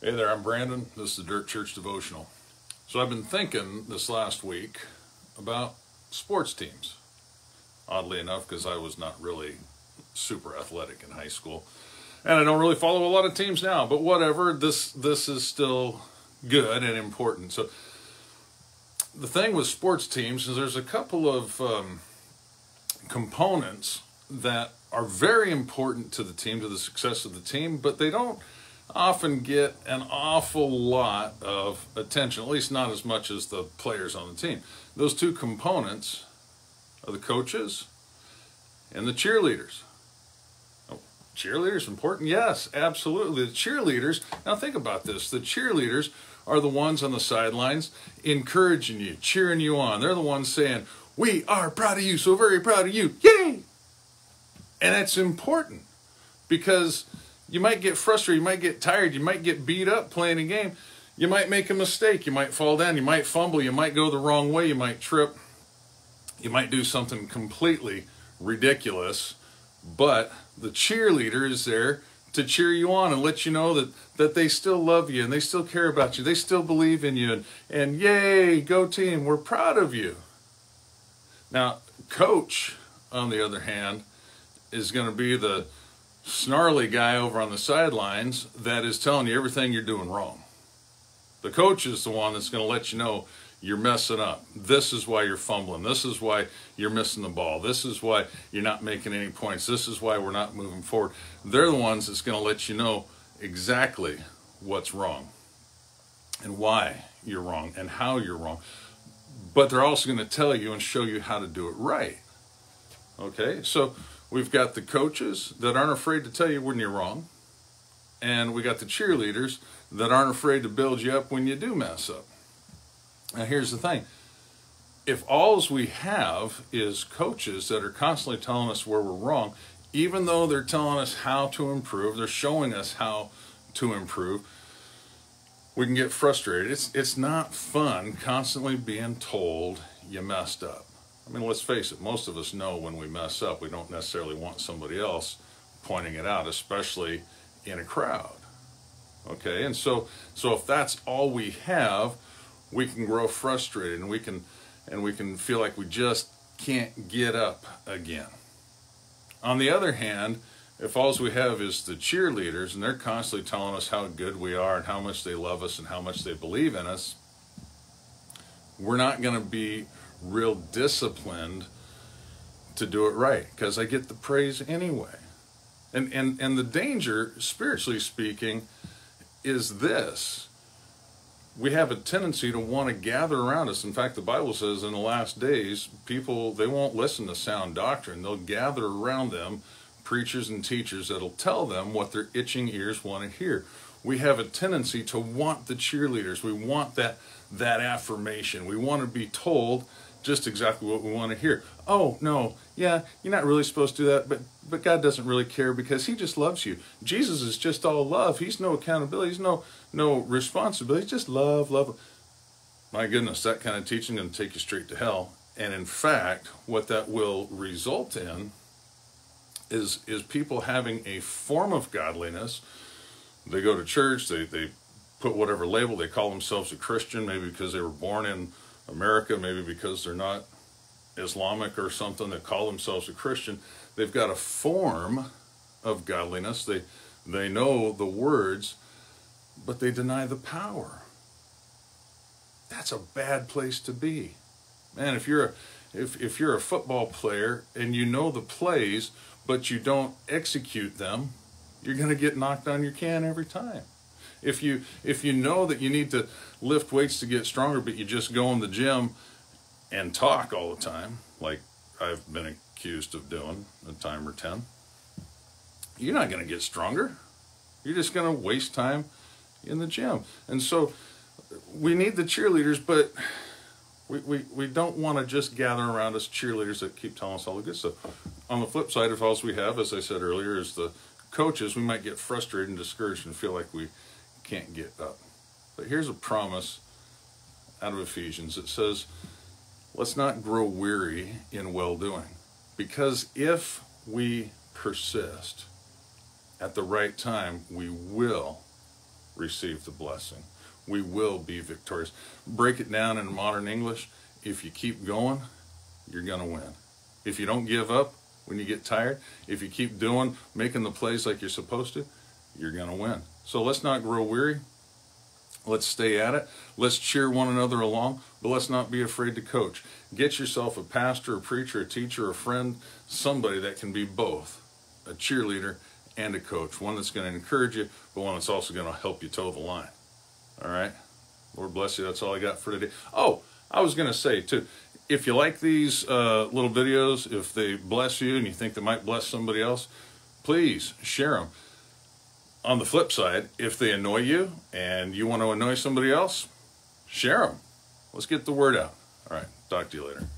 Hey there, I'm Brandon. This is the Dirt Church Devotional. So I've been thinking this last week about sports teams. Oddly enough, because I was not really super athletic in high school. And I don't really follow a lot of teams now, but whatever, this is still good and important. So the thing with sports teams is there's a couple of components that are very important to the team, to the success of the team, but they don't often get an awful lot of attention, at least not as much as the players on the team. Those two components are the coaches and the cheerleaders. Oh, cheerleaders important? Yes, absolutely. The cheerleaders, now think about this, the cheerleaders are the ones on the sidelines encouraging you, cheering you on. They're the ones saying, "We are proud of you, so very proud of you, yay!" And it's important because you might get frustrated, you might get tired, you might get beat up playing a game. You might make a mistake, you might fall down, you might fumble, you might go the wrong way, you might trip. You might do something completely ridiculous, but the cheerleader is there to cheer you on and let you know that they still love you and they still care about you. They still believe in you and yay, go team, we're proud of you. Now, coach, on the other hand, is going to be the snarly guy over on the sidelines that is telling you everything you're doing wrong. The coach is the one that's going to let you know you're messing up. This is why you're fumbling. This is why you're missing the ball. This is why you're not making any points. This is why we're not moving forward. They're the ones that's going to let you know exactly what's wrong and why you're wrong and how you're wrong. But they're also going to tell you and show you how to do it right. Okay, so we've got the coaches that aren't afraid to tell you when you're wrong. And we got the cheerleaders that aren't afraid to build you up when you do mess up. Now here's the thing. If all we have is coaches that are constantly telling us where we're wrong, even though they're telling us how to improve, they're showing us how to improve, we can get frustrated. It's not fun constantly being told you messed up. I mean, let's face it, most of us know when we mess up. We don't necessarily want somebody else pointing it out, especially in a crowd. Okay, and so if that's all we have, we can grow frustrated and we can feel like we just can't get up again. On the other hand, if all we have is the cheerleaders and they're constantly telling us how good we are and how much they love us and how much they believe in us, we're not going to be real disciplined to do it right because I get the praise anyway. And the danger, spiritually speaking, is this. We have a tendency to want to gather around us. In fact, the Bible says in the last days, people, they won't listen to sound doctrine. They'll gather around them preachers and teachers that'll tell them what their itching ears want to hear. We have a tendency to want the cheerleaders. We want that affirmation. We want to be told just exactly what we want to hear. Oh, no, yeah, you're not really supposed to do that, but God doesn't really care because he just loves you. Jesus is just all love. He's no accountability. He's no responsibility. He's just love, love. My goodness, that kind of teaching is going to take you straight to hell. And in fact, what that will result in is people having a form of godliness. They go to church, they put whatever label, they call themselves a Christian, maybe because they were born in America, maybe because they're not Islamic or something, they call themselves a Christian. They've got a form of godliness. They know the words, but they deny the power. That's a bad place to be. Man, if you're a football player and you know the plays, but you don't execute them, you're going to get knocked on your can every time. If you know that you need to lift weights to get stronger, but you just go in the gym and talk all the time, like I've been accused of doing a time or 10, you're not going to get stronger. You're just going to waste time in the gym. And so we need the cheerleaders, but we don't want to just gather around us cheerleaders that keep telling us all the good stuff. On the flip side, if all we have, as I said earlier, is the coaches, we might get frustrated and discouraged and feel like we can't get up. But here's a promise out of Ephesians. It says, let's not grow weary in well-doing, because if we persist at the right time, we will receive the blessing. We will be victorious. Break it down in modern English. If you keep going, you're going to win. If you don't give up when you get tired, if you keep making the plays like you're supposed to, you're going to win. So let's not grow weary. Let's stay at it. Let's cheer one another along, but let's not be afraid to coach. Get yourself a pastor, a preacher, a teacher, a friend, somebody that can be both a cheerleader and a coach. One that's going to encourage you, but one that's also going to help you toe the line. All right? Lord bless you. That's all I got for today. Oh, I was going to say, too, if you like these little videos, if they bless you and you think they might bless somebody else, please share them. On the flip side, if they annoy you and you want to annoy somebody else, share them. Let's get the word out. All right. Talk to you later.